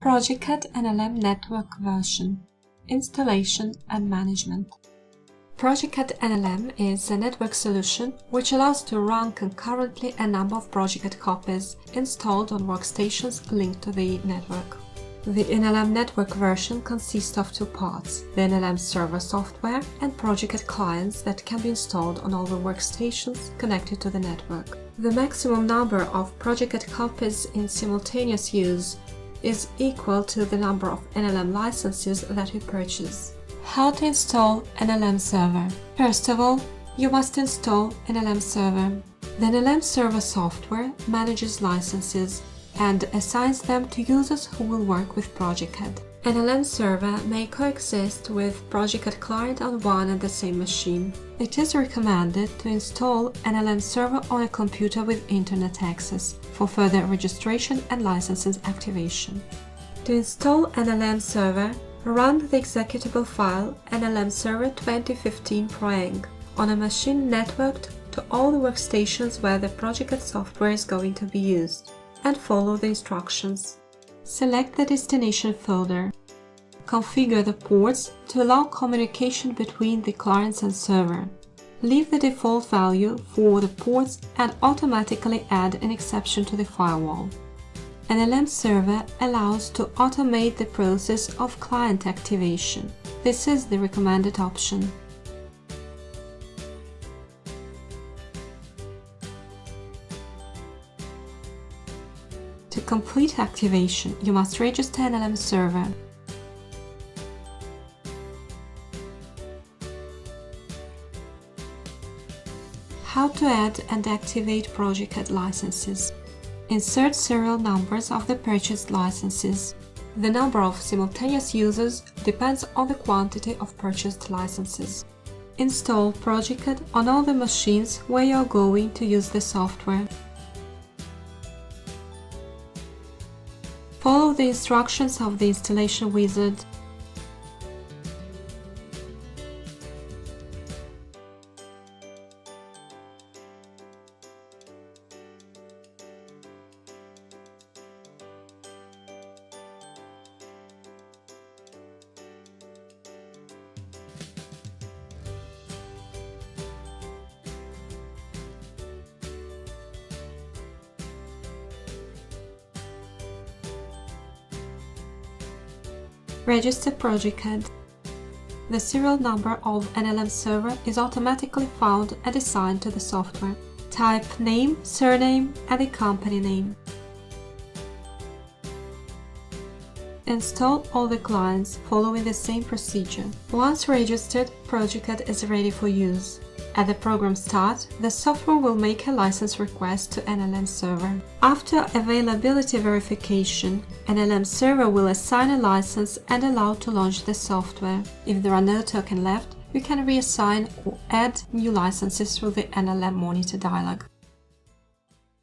progeCAD NLM Network version, installation and management. progeCAD NLM is a network solution which allows to run concurrently a number of progeCAD copies installed on workstations linked to the network. The NLM network version consists of two parts, the NLM Server software and progeCAD clients that can be installed on all the workstations connected to the network. The maximum number of progeCAD copies in simultaneous use is equal to the number of NLM licenses that we purchase. How to install NLM Server? First of all, you must install NLM Server. The NLM Server software manages licenses and assigns them to users who will work with progeCAD. NLM Server may coexist with progeCAD client on one and the same machine. It is recommended to install NLM Server on a computer with internet access for further registration and licenses activation. To install NLM Server, run the executable file NLM Server 2015 proeng on a machine networked to all the workstations where the progeCAD software is going to be used, and follow the instructions. Select the destination folder. Configure the ports to allow communication between the clients and server. Leave the default value for the ports and automatically add an exception to the firewall. NLM Server allows to automate the process of client activation. This is the recommended option. To complete activation, you must register NLM Server. How to add and activate progeCAD licenses. Insert serial numbers of the purchased licenses. The number of simultaneous users depends on the quantity of purchased licenses. Install progeCAD on all the machines where you are going to use the software. Follow the instructions of the installation wizard. Register progeCAD. The serial number of NLM Server is automatically found and assigned to the software. Type name, surname, and the company name. Install all the clients following the same procedure. Once registered, progeCAD is ready for use. At the program start, the software will make a license request to NLM Server. After availability verification, NLM Server will assign a license and allow to launch the software. If there are no tokens left, you can reassign or add new licenses through the NLM Monitor dialog.